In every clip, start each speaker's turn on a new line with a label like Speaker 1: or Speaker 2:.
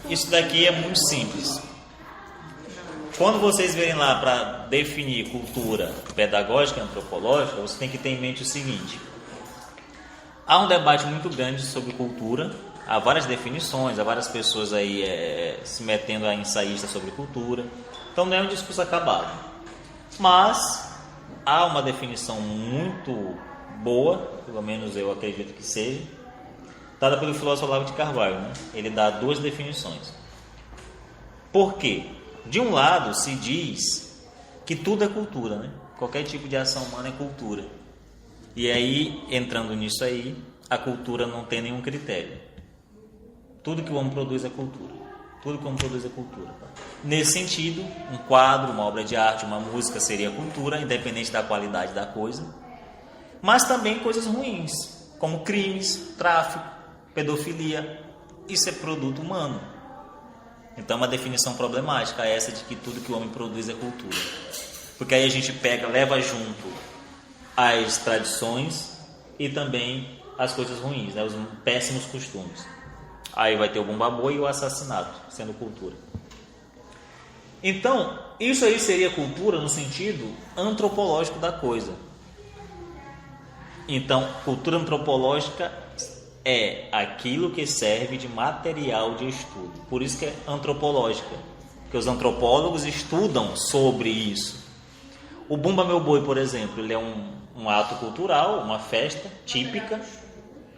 Speaker 1: Isso daqui é muito simples. Quando vocês verem lá para definir cultura pedagógica e antropológica, você tem que ter em mente o seguinte: há um debate muito grande sobre cultura, há várias definições, há várias pessoas aí se metendo a ensaísta sobre cultura, então não é um discurso acabado. Mas há uma definição muito boa, pelo menos eu acredito que seja, dada pelo filósofo Olavo de Carvalho, né? Ele dá duas definições. Por quê? De um lado se diz que tudo é cultura, né? Qualquer tipo de ação humana é cultura. E aí, entrando nisso aí, a cultura não tem nenhum critério. Tudo que o homem produz é cultura. Tudo que o homem produz é cultura. Nesse sentido, um quadro, uma obra de arte, uma música seria cultura, independente da qualidade da coisa. Mas também coisas ruins, como crimes, tráfico, pedofilia. Isso é produto humano. Então é uma definição problemática essa de que tudo que o homem produz é cultura. Porque aí a gente leva junto as tradições e também as coisas ruins, né? Os péssimos costumes. Aí vai ter o bumba-boi e o assassinato, sendo cultura. Então, isso aí seria cultura no sentido antropológico da coisa. Então, cultura antropológica é aquilo que serve de material de estudo. Por isso que é antropológica, porque os antropólogos estudam sobre isso. O Bumba Meu Boi, por exemplo, ele é um ato cultural, uma festa típica,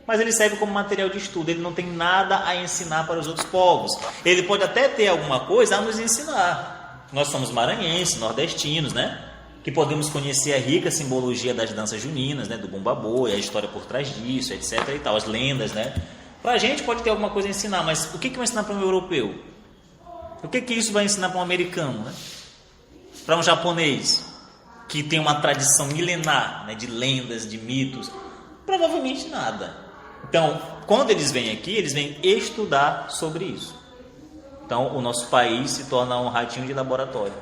Speaker 1: mas ele serve como material de estudo. Ele não tem nada a ensinar para os outros povos. Ele pode até ter alguma coisa a nos ensinar. Nós somos maranhenses, nordestinos, né? Que podemos conhecer a rica simbologia das danças juninas, né? Do Bumba Boi, a história por trás disso, etc. e tal, as lendas, né? Para a gente pode ter alguma coisa a ensinar, mas o que vai ensinar para um europeu? O que isso vai ensinar para um americano, né? Para um japonês que tem uma tradição milenar, né, de lendas, de mitos? Provavelmente nada. Então, quando eles vêm aqui, eles vêm estudar sobre isso. Então, o nosso país se torna um ratinho de laboratório.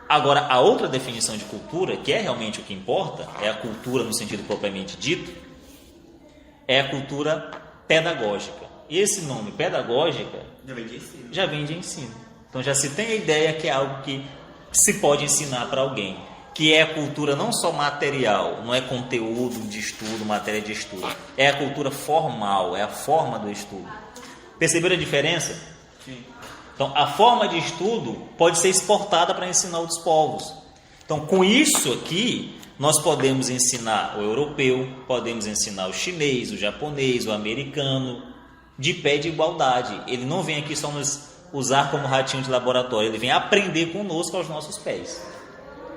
Speaker 1: Agora, a outra definição de cultura, que é realmente o que importa, é a cultura no sentido propriamente dito, é a cultura pedagógica. E esse nome, pedagógica, já vem de ensino. Então, já se tem a ideia que é algo que se pode ensinar para alguém. Que é a cultura não só material, não é conteúdo de estudo, matéria de estudo. É a cultura formal, é a forma do estudo. Perceberam a diferença? Sim. Então, a forma de estudo pode ser exportada para ensinar outros povos. Então, com isso aqui, nós podemos ensinar o europeu, podemos ensinar o chinês, o japonês, o americano, de pé de igualdade. Ele não vem aqui só nos usar como ratinho de laboratório, ele vem aprender conosco aos nossos pés.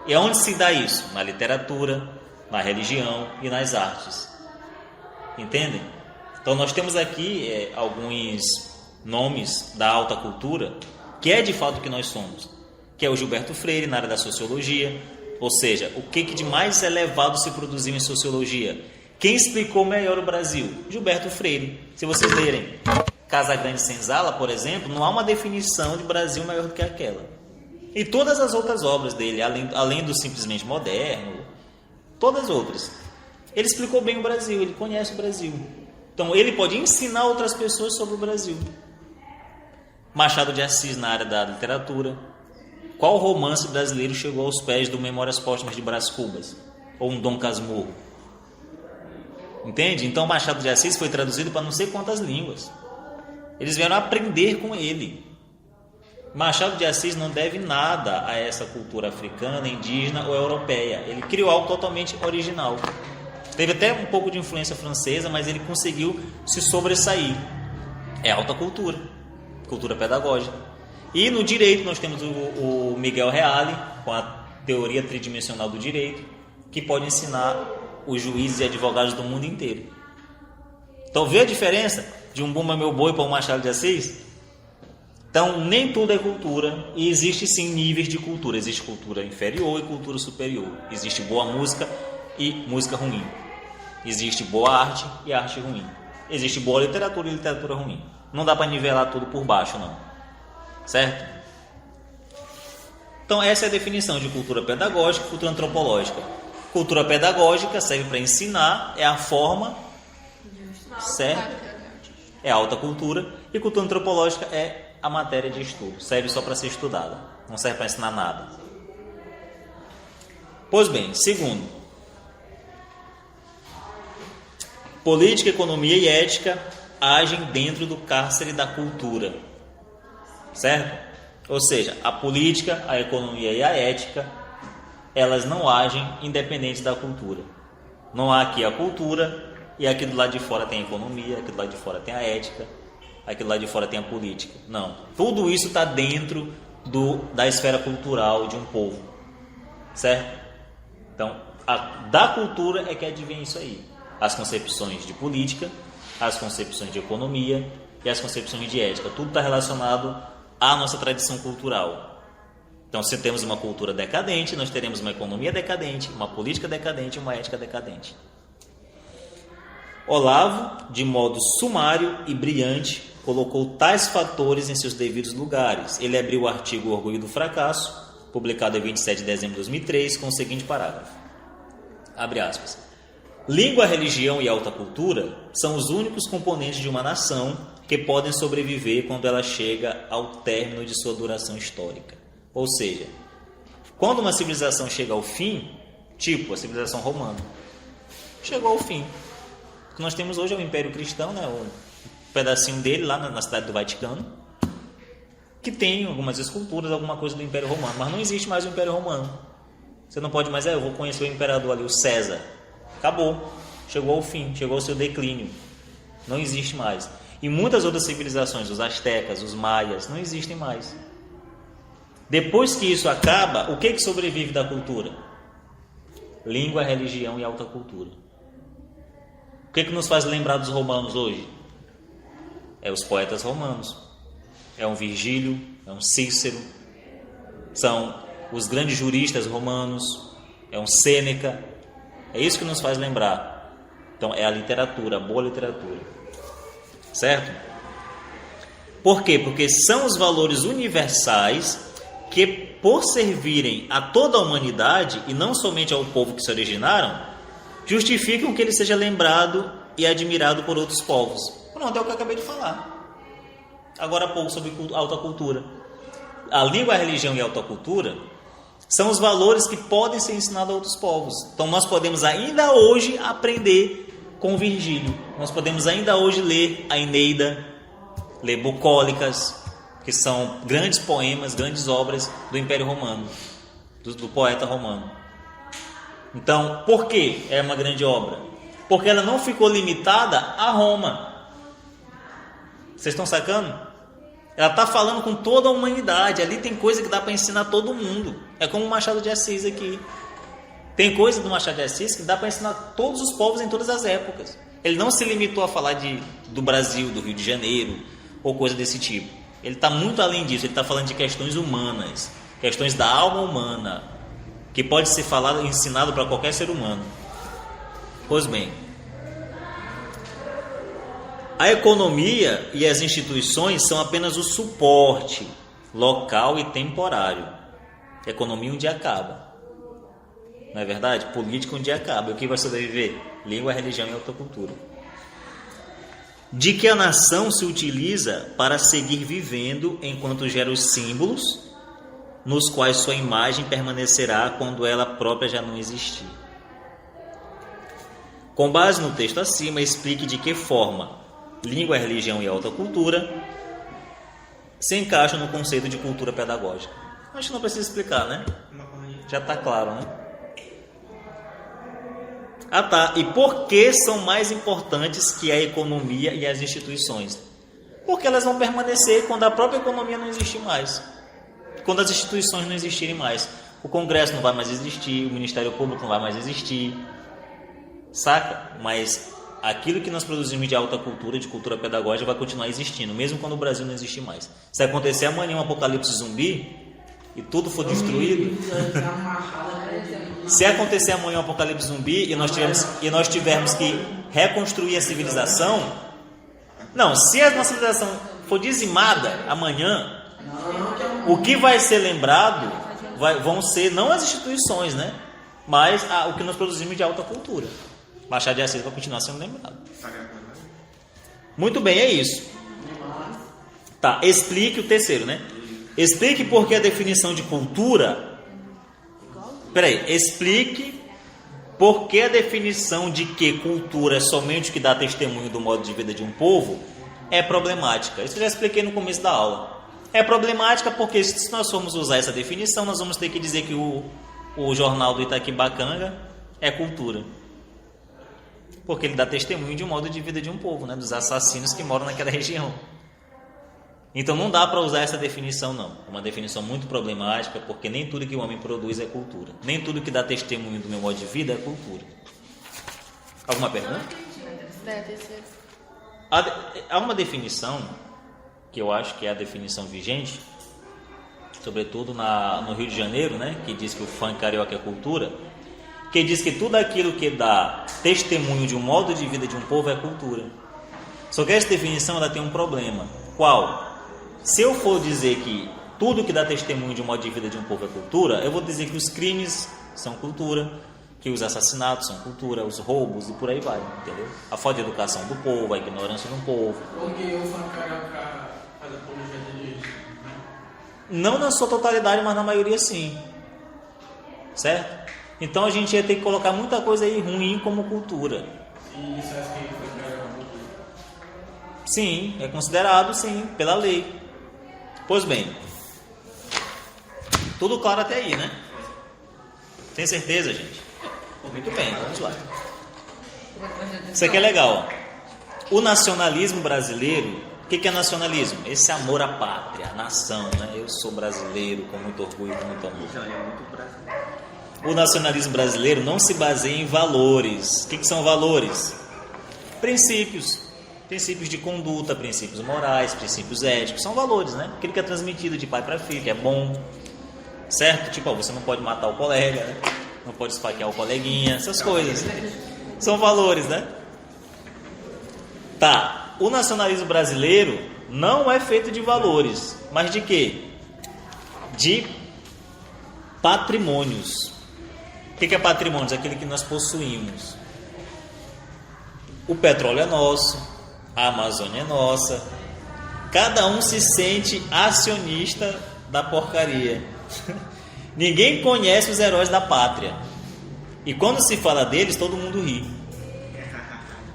Speaker 1: E onde se dá isso? Na literatura, na religião e nas artes. Entendem? Então nós temos aqui alguns nomes da alta cultura, que é de fato o que nós somos, que é o Gilberto Freire na área da sociologia, ou seja, o que de mais elevado se produziu em sociologia? Quem explicou melhor o Brasil? Gilberto Freire. Se vocês lerem Casagrande Senzala, por exemplo, não há uma definição de Brasil maior do que aquela. E todas as outras obras dele, além do Simplesmente Moderno, todas as outras. Ele explicou bem o Brasil, ele conhece o Brasil. Então ele pode ensinar outras pessoas sobre o Brasil. Machado de Assis na área da literatura. Qual romance brasileiro chegou aos pés do Memórias Póstumas de Brás Cubas? Ou um Dom Casmurro? Entende? Então Machado de Assis foi traduzido para não sei quantas línguas. Eles vieram aprender com ele. Machado de Assis não deve nada a essa cultura africana, indígena ou europeia. Ele criou algo totalmente original. Teve até um pouco de influência francesa, mas ele conseguiu se sobressair. É alta cultura, cultura pedagógica. E no direito nós temos o Miguel Reale, com a teoria tridimensional do direito, que pode ensinar os juízes e advogados do mundo inteiro. Então vê a diferença de um Bumba Meu Boi para um Machado de Assis? Então, nem tudo é cultura, e existe sim níveis de cultura. Existe cultura inferior e cultura superior. Existe boa música e música ruim. Existe boa arte e arte ruim. Existe boa literatura e literatura ruim. Não dá para nivelar tudo por baixo, não. Certo? Então, essa é a definição de cultura pedagógica e cultura antropológica. Cultura pedagógica serve para ensinar, é a forma, certo? é alta cultura, e cultura antropológica é a matéria de estudo, serve só para ser estudada, não serve para ensinar nada. Pois bem, segundo, política, economia e ética agem dentro do cárcere da cultura, certo? Ou seja, a política, a economia e a ética, elas não agem independentes da cultura. Não há aqui a cultura e aqui do lado de fora tem a economia, aqui do lado de fora tem a ética, aqui do lado de fora tem a política. Não, tudo isso está dentro da esfera cultural de um povo, certo? Então, da cultura é que advém isso aí. As concepções de política, as concepções de economia e as concepções de ética. Tudo está relacionado à nossa tradição cultural. Então, se temos uma cultura decadente, nós teremos uma economia decadente, uma política decadente e uma ética decadente. Olavo, de modo sumário e brilhante, colocou tais fatores em seus devidos lugares. Ele abriu o artigo Orgulho do Fracasso, publicado em 27 de dezembro de 2003, com o seguinte parágrafo. Abre aspas. Língua, religião e alta cultura são os únicos componentes de uma nação que podem sobreviver quando ela chega ao término de sua duração histórica. Ou seja, quando uma civilização chega ao fim, tipo a civilização romana, chegou ao fim. O que nós temos hoje é o Império Cristão, né? Um pedacinho dele lá na cidade do Vaticano, que tem algumas esculturas, alguma coisa do Império Romano, mas não existe mais o Império Romano. Você não pode mais, eu vou conhecer o imperador ali, o César. Acabou, chegou ao fim, chegou ao seu declínio, não existe mais. E muitas outras civilizações, os astecas, os maias, não existem mais. Depois que isso acaba, o que sobrevive da cultura? Língua, religião e alta cultura. O que nos faz lembrar dos romanos hoje? É os poetas romanos, é um Virgílio, é um Cícero, são os grandes juristas romanos, é um Sêneca. É isso que nos faz lembrar. Então, é a literatura, a boa literatura. Certo? Por quê? Porque são os valores universais que, por servirem a toda a humanidade, e não somente ao povo que se originaram, justificam que ele seja lembrado e admirado por outros povos. Pronto, é o que eu acabei de falar. Agora há pouco sobre alta cultura. A língua, a religião e a alta cultura são os valores que podem ser ensinados a outros povos. Então nós podemos ainda hoje aprender com Virgílio. Nós podemos ainda hoje ler a Eneida, ler Bucólicas, que são grandes poemas, grandes obras do Império Romano, do poeta romano. Então, por que é uma grande obra? Porque ela não ficou limitada a Roma. Vocês estão sacando? Ela está falando com toda a humanidade. Ali tem coisa que dá para ensinar todo mundo. É como o Machado de Assis aqui. Tem coisa do Machado de Assis que dá para ensinar todos os povos em todas as épocas. Ele não se limitou a falar do Brasil, do Rio de Janeiro, ou coisa desse tipo. Ele está muito além disso. Ele está falando de questões humanas, questões da alma humana, que pode ser falado e ensinado para qualquer ser humano. Pois bem, a economia e as instituições são apenas o suporte local e temporário. A economia um dia acaba. Não é verdade? Política um dia acaba. E o que vai sobreviver? Língua, religião e alta cultura. De que a nação se utiliza para seguir vivendo enquanto gera os símbolos nos quais sua imagem permanecerá quando ela própria já não existir. Com base no texto acima, explique de que forma língua, religião e alta cultura se encaixam no conceito de cultura pedagógica. Acho que não precisa explicar, né? Já está claro, né? Ah tá, e por que são mais importantes que a economia e as instituições? Porque elas vão permanecer quando a própria economia não existir mais, quando as instituições não existirem mais. O Congresso não vai mais existir, o Ministério Público não vai mais existir, saca? Mas aquilo que nós produzimos de alta cultura, de cultura pedagógica, vai continuar existindo, mesmo quando o Brasil não existir mais. Se acontecer amanhã um apocalipse zumbi e tudo for destruído, se acontecer amanhã um apocalipse zumbi e nós tivermos que reconstruir a civilização, não, se a nossa civilização for dizimada amanhã, o que vai ser lembrado vão ser não as instituições, né? Mas o que nós produzimos de alta cultura. Machado de Assis vai continuar sendo lembrado. Muito bem, é isso. Tá, explique o terceiro, né? Explique por que a definição de cultura... explique por que a definição de que cultura é somente o que dá testemunho do modo de vida de um povo é problemática. Isso eu já expliquei no começo da aula. É problemática porque se nós formos usar essa definição, nós vamos ter que dizer que o jornal do Itaquibacanga é cultura. Porque ele dá testemunho de um modo de vida de um povo, né? Dos assassinos que moram naquela região. Então não dá para usar essa definição, não. É uma definição muito problemática, porque nem tudo que o homem produz é cultura. Nem tudo que dá testemunho do meu modo de vida é cultura. Alguma pergunta? Há uma definição, que eu acho que é a definição vigente, sobretudo no Rio de Janeiro, né? Que diz que o funk carioca é cultura, que diz que tudo aquilo que dá testemunho de um modo de vida de um povo é cultura. Só que essa definição ela tem um problema. Qual? Se eu for dizer que tudo que dá testemunho de um modo de vida de um povo é cultura, eu vou dizer que os crimes são cultura, que os assassinatos são cultura, os roubos e por aí vai, entendeu? A falta de educação do povo, a ignorância do povo.
Speaker 2: Porque o funk carioca faz apologia disso?
Speaker 1: Não na sua totalidade, mas na maioria sim. Certo? Então a gente ia ter que colocar muita coisa aí ruim como cultura.
Speaker 2: E isso é assim, funk carioca é cultura?
Speaker 1: Sim, é considerado sim, pela lei. Pois bem, tudo claro até aí, né? Tem certeza, gente? Muito bem, vamos lá. Isso aqui é legal. Ó. O nacionalismo brasileiro, o que é nacionalismo? Esse amor à pátria, à nação, né? Eu sou brasileiro com muito orgulho, com muito amor. O nacionalismo brasileiro não se baseia em valores. O que são valores? Princípios. Princípios de conduta, princípios morais, princípios éticos, são valores, né? Aquilo que é transmitido de pai para filho, que é bom, certo? Tipo, você não pode matar o colega, né? Não pode esfaquear o coleguinha, essas coisas. São valores, né? Tá, o nacionalismo brasileiro não é feito de valores, mas de quê? De patrimônios. O que é patrimônios? Aquilo que nós possuímos. O petróleo é nosso. A Amazônia é nossa. Cada um se sente acionista da porcaria. Ninguém conhece os heróis da pátria. E quando se fala deles, todo mundo ri.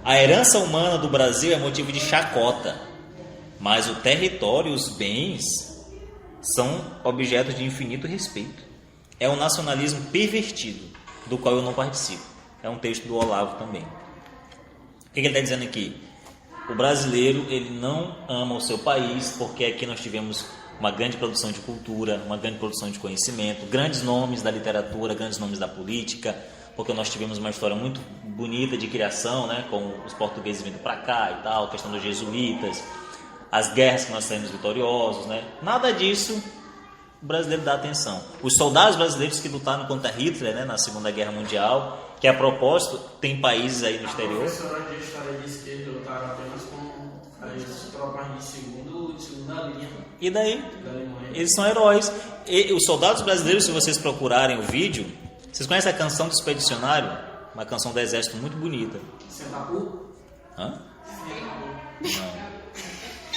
Speaker 1: A herança humana do Brasil é motivo de chacota. Mas o território e os bens são objetos de infinito respeito. É um nacionalismo pervertido, do qual eu não participo. É um texto do Olavo também. O que ele está dizendo aqui? O brasileiro, ele não ama o seu país, porque aqui nós tivemos uma grande produção de cultura, uma grande produção de conhecimento, grandes nomes da literatura, grandes nomes da política, porque nós tivemos uma história muito bonita de criação, né, com os portugueses vindo para cá e tal, a questão dos jesuítas, as guerras que nós saímos vitoriosos, né? Nada disso o brasileiro dá atenção. Os soldados brasileiros que lutaram contra Hitler, né, na Segunda Guerra Mundial, que a propósito tem países aí no exterior.
Speaker 2: A professora de história disse que eles lutaram apenas com as tropas de segunda linha.
Speaker 1: E daí? Eles são heróis. E os soldados brasileiros, se vocês procurarem o vídeo, vocês conhecem a canção do Expedicionário? Uma canção do exército muito bonita.
Speaker 2: Sentapu?
Speaker 1: Hã? Não.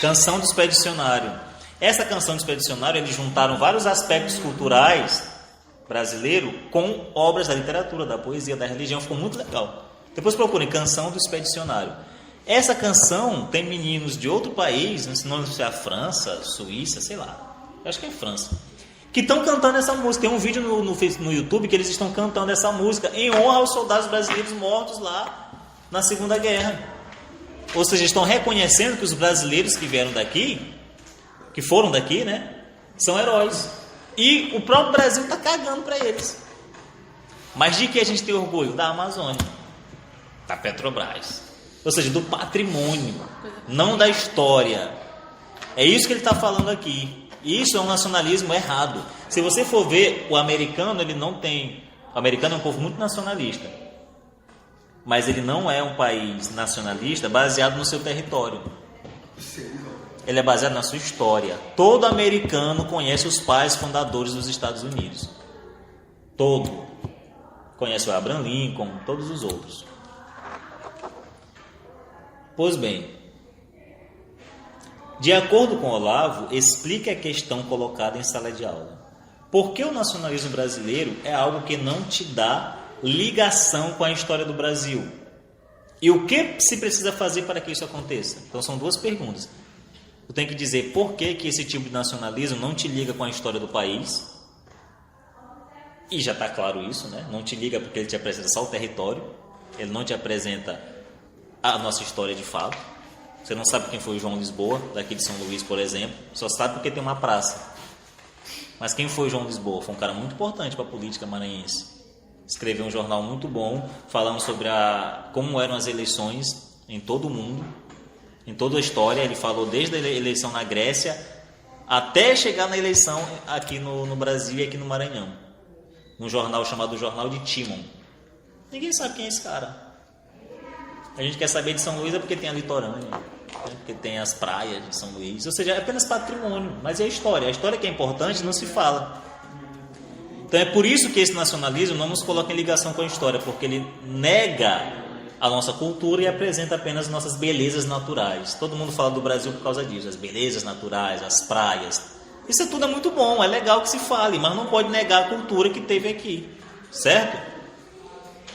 Speaker 1: Canção do Expedicionário. Essa canção do Expedicionário, eles juntaram vários aspectos culturais brasileiros com obras da literatura, da poesia, da religião. Ficou muito legal. Depois procurem Canção do Expedicionário. Essa canção tem meninos de outro país, não sei se é a França, Suíça, sei lá. Acho que é França. Que estão cantando essa música. Tem um vídeo no YouTube que eles estão cantando essa música em honra aos soldados brasileiros mortos lá na Segunda Guerra. Ou seja, estão reconhecendo que os brasileiros que vieram daqui, que foram daqui, né, são heróis. E o próprio Brasil está cagando para eles. Mas de que a gente tem orgulho? Da Amazônia, da Petrobras. Ou seja, do patrimônio, não da história. É isso que ele está falando aqui. Isso é um nacionalismo errado. Se você for ver, o americano, ele não tem... O americano é um povo muito nacionalista. Mas ele não é um país nacionalista baseado no seu território. Ele é baseado na sua história. Todo americano conhece os pais fundadores dos Estados Unidos. Todo. Conhece o Abraham Lincoln, todos os outros. Pois bem, De acordo com Olavo, explique a questão colocada em sala de aula. Por que o nacionalismo brasileiro é algo que não te dá ligação com a história do Brasil? E o que se precisa fazer para que isso aconteça? Então são duas perguntas. Eu tenho que dizer por que esse tipo de nacionalismo não te liga com a história do país. E já está claro isso, né? Não te liga porque ele te apresenta só o território. Ele não te apresenta a nossa história de fato. Você não sabe quem foi o João Lisboa, daqui de São Luís, por exemplo. Só sabe porque tem uma praça. Mas quem foi o João Lisboa? Foi um cara muito importante para a política maranhense. Escreveu um jornal muito bom, falando sobre como eram as eleições em todo o mundo. Em toda a história, ele falou desde a eleição na Grécia até chegar na eleição aqui no Brasil e aqui no Maranhão. Num jornal chamado Jornal de Timon. Ninguém sabe quem é esse cara. A gente quer saber de São Luís é porque tem a litorânea, porque tem as praias de São Luís. Ou seja, é apenas patrimônio, mas é a história. A história que é importante não se fala. Então é por isso que esse nacionalismo não nos coloca em ligação com a história, porque ele nega a nossa cultura e apresenta apenas nossas belezas naturais. Todo mundo fala do Brasil por causa disso, as belezas naturais, as praias. Isso tudo é muito bom, é legal que se fale, mas não pode negar a cultura que teve aqui, certo?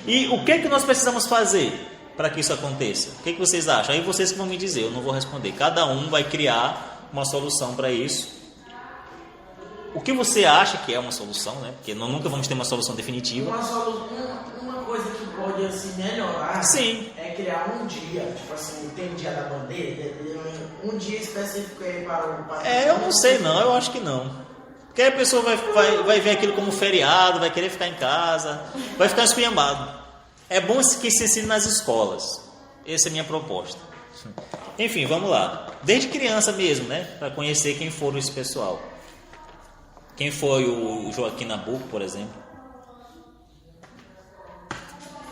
Speaker 1: E o que é que nós precisamos fazer para que isso aconteça? O que é que vocês acham? Aí vocês que vão me dizer, eu não vou responder. Cada um vai criar uma solução para isso. O que você acha que é uma solução, né? Porque nós nunca vamos ter uma solução definitiva.
Speaker 2: Uma coisa que pode assim, melhorar.
Speaker 1: Sim.
Speaker 2: É criar um dia, tipo assim, tem o dia da bandeira, um dia específico aí para o...
Speaker 1: Eu não sei não, eu acho que não. Porque a pessoa vai ver aquilo como feriado, vai querer ficar em casa, vai ficar esculhambado. É bom que se ensine nas escolas. Essa é a minha proposta. Enfim, vamos lá. Desde criança mesmo, né? Para conhecer quem foram esse pessoal. Quem foi o Joaquim Nabuco, por exemplo?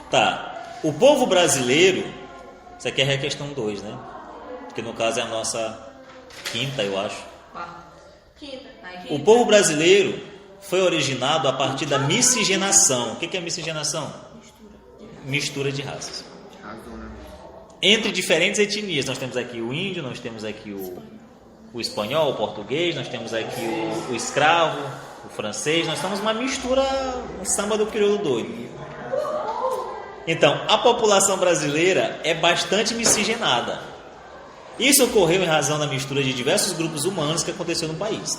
Speaker 1: Tá. O povo brasileiro, isso aqui é a questão 2, né? Porque no caso é a nossa quinta, eu acho.
Speaker 3: Quinta.
Speaker 1: O povo brasileiro foi originado a partir da miscigenação. O que é miscigenação? Mistura de raças. Entre diferentes etnias. Nós temos aqui o índio, nós temos aqui o espanhol, o português, nós temos aqui o escravo, o francês. Nós temos uma mistura, um samba do crioulo doido. Então, a população brasileira é bastante miscigenada. Isso ocorreu em razão da mistura de diversos grupos humanos que aconteceu no país.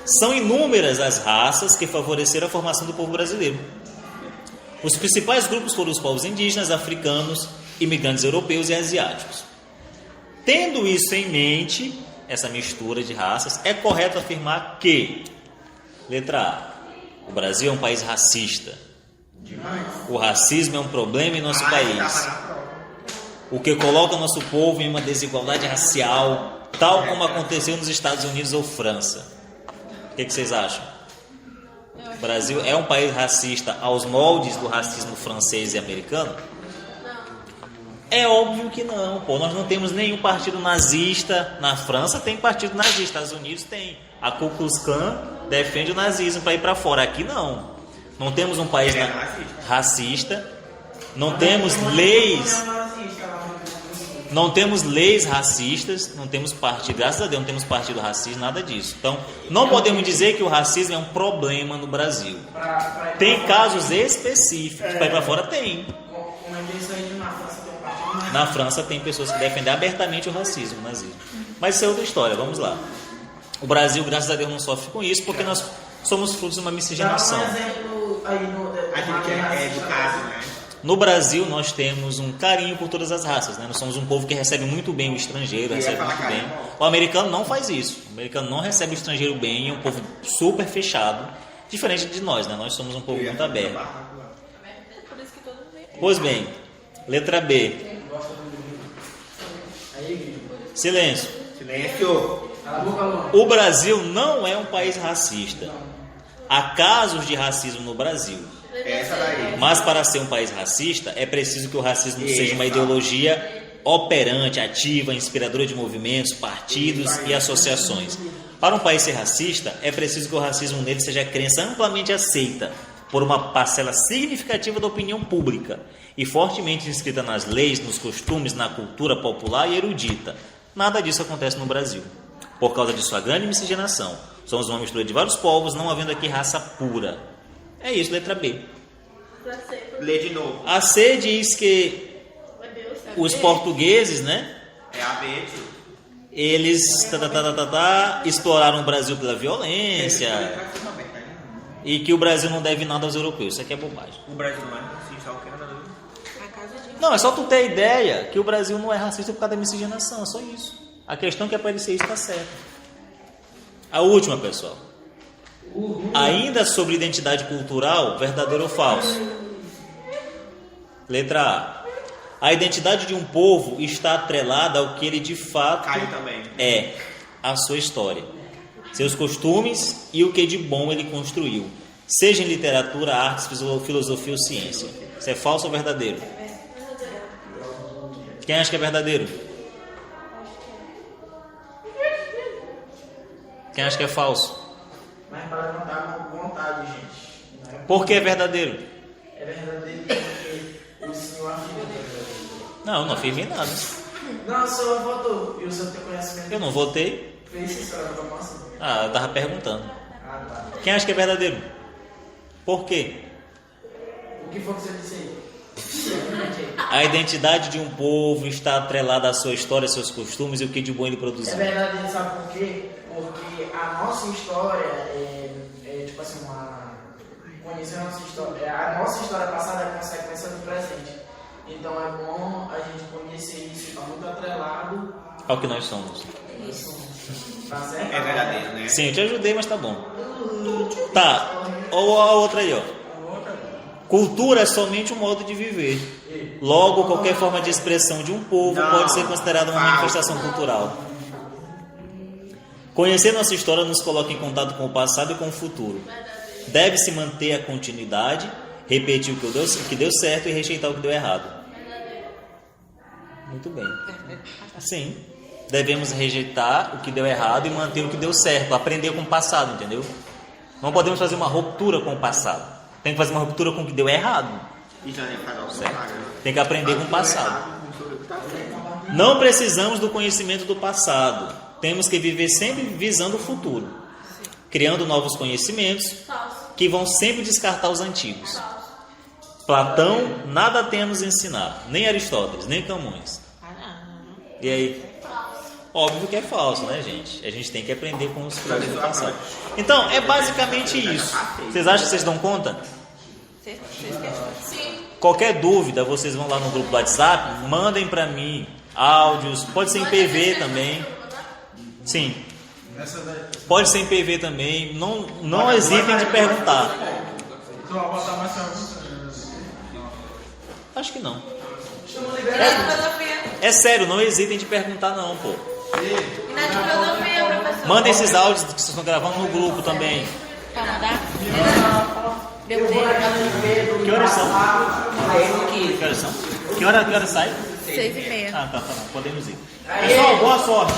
Speaker 1: São inúmeras as raças que favoreceram a formação do povo brasileiro. Os principais grupos foram os povos indígenas, africanos, imigrantes europeus e asiáticos. Tendo isso em mente, essa mistura de raças, é correto afirmar que, letra A, o Brasil é um país racista. O racismo é um problema em nosso país, o que coloca nosso povo em uma desigualdade racial, tal como aconteceu nos Estados Unidos ou França. O que vocês acham? O Brasil é um país racista aos moldes do racismo francês e americano? É óbvio que não, pô. Nós não temos nenhum partido nazista. Na França tem partido nazista, nos Estados Unidos tem. A Ku Klux Klan defende o nazismo para ir para fora. Aqui não. Não temos um país racista. Não temos leis. Não temos leis racistas. Não temos partido. Graças a Deus não temos partido racista, nada disso. Então, não podemos dizer que o racismo é um problema no Brasil. Tem casos específicos. Para ir para fora tem. Na França tem pessoas que defendem abertamente o racismo, o nazismo. Mas isso é outra história, vamos lá. O Brasil, graças a Deus, não sofre com isso, porque nós somos frutos de uma miscigenação.
Speaker 2: Dá um exemplo aí
Speaker 4: aquilo que é educado, né?
Speaker 1: No Brasil, nós temos um carinho por todas as raças, né? Nós somos um povo que recebe muito bem o estrangeiro, recebe muito bem. O americano não faz isso. O americano não recebe o estrangeiro bem, é um povo super fechado, diferente de nós, né? Nós somos um povo muito aberto.
Speaker 3: Por isso que todo mundo vem.
Speaker 1: Pois bem, letra B. Silêncio.
Speaker 4: Silêncio.
Speaker 1: O Brasil não é um país racista. Há casos de racismo no Brasil.
Speaker 4: Essa daí.
Speaker 1: Mas para ser um país racista, é preciso que o racismo seja uma ideologia operante, ativa, inspiradora de movimentos, partidos e associações. Para um país ser racista, é preciso que o racismo nele seja crença amplamente aceita por uma parcela significativa da opinião pública e fortemente inscrita nas leis, nos costumes, na cultura popular e erudita. Nada disso acontece no Brasil, por causa de sua grande miscigenação. Somos uma mistura de vários povos, não havendo aqui raça pura. É isso, letra B.
Speaker 4: Lê de novo.
Speaker 1: A C diz que os portugueses, né?
Speaker 4: É a B, tio.
Speaker 1: Eles exploraram o Brasil pela violência e que o Brasil não deve nada aos europeus. Isso aqui é bobagem.
Speaker 4: O Brasil não é racista, o que era
Speaker 1: Não, é só tu ter a ideia que o Brasil não é racista por causa da miscigenação, é só isso. A questão que aparecer isso está certa. A última, pessoal. Ainda sobre identidade cultural, verdadeiro ou falso? Letra A. A identidade de um povo está atrelada ao que ele de fato
Speaker 4: Cai também.
Speaker 1: é, a sua história, seus costumes e o que de bom ele construiu, seja em literatura, artes, filosofia ou ciência. Isso é falso ou verdadeiro? Quem acha que é verdadeiro? Quem acha que é falso?
Speaker 2: Mas para levantar com vontade, gente. Não é,
Speaker 1: Por que é verdadeiro?
Speaker 2: é verdadeiro porque o senhor afirma que é verdadeiro.
Speaker 1: Não, eu não afirmei nada.
Speaker 2: Não, o senhor votou. E o senhor tem conhecimento.
Speaker 1: Eu não votei.
Speaker 2: Fez isso, senhor, não posso.
Speaker 1: Ah, eu tava perguntando.
Speaker 2: Ah, tá.
Speaker 1: Quem acha que é verdadeiro? Por quê?
Speaker 2: O que foi que você disse aí?
Speaker 1: A identidade de um povo está atrelada à sua história, seus costumes e o que de bom ele
Speaker 2: É
Speaker 1: produziu.
Speaker 2: verdade, sabe por quê? Porque a nossa história é tipo assim, conhecer a nossa história. A nossa história passada é consequência do presente. Então é bom a gente conhecer isso, está muito atrelado.
Speaker 1: Ao que nós somos.
Speaker 2: Tá certo?
Speaker 4: É verdadeiro, né?
Speaker 1: Sim, eu te ajudei, mas tá bom. Tá, ou a outra aí, ó. Cultura é somente um modo de viver. Logo, qualquer forma de expressão de um povo
Speaker 4: Não,
Speaker 1: pode ser considerada uma
Speaker 4: falso.
Speaker 1: manifestação cultural. Conhecer nossa história nos coloca em contato com o passado e com o futuro. Deve-se manter a continuidade, repetir o que deu certo e rejeitar o que deu errado. Muito bem. Sim. Devemos rejeitar o que deu errado e manter o que deu certo. Aprender com o passado, entendeu? Não podemos fazer uma ruptura com o passado. Tem que fazer uma ruptura com o que deu errado.
Speaker 4: E já nem faz ao
Speaker 1: Certo?
Speaker 4: contrário.
Speaker 1: Tem que aprender com o passado. Não precisamos do conhecimento do passado. Temos que viver sempre visando o futuro, criando novos conhecimentos que vão sempre descartar os antigos. Platão nada tem a nos ensinar, nem Aristóteles, nem Camões. E aí? Óbvio que é falso, né, gente? A gente tem que aprender com os filósofos do passado. Então, é basicamente isso. Vocês acham que vocês dão conta?
Speaker 3: Sim.
Speaker 1: Qualquer dúvida, vocês vão lá no grupo do WhatsApp, mandem pra mim áudios, pode ser em PV também. Sim. Pode ser em PV também. Não hesitem de perguntar.
Speaker 2: Tu vai botar mais perguntas?
Speaker 1: Acho que não.
Speaker 3: E na de filosofia?
Speaker 1: É sério, não hesitem de perguntar não, pô.
Speaker 3: E na de filosofia, professor?
Speaker 1: Mandem esses áudios que vocês estão gravando no grupo também.
Speaker 3: Pra mandar?
Speaker 1: Que horas são? Que horas são? Que hora sai?
Speaker 3: 6h30.
Speaker 1: Ah, tá bom. Podemos ir. Pessoal, boa sorte.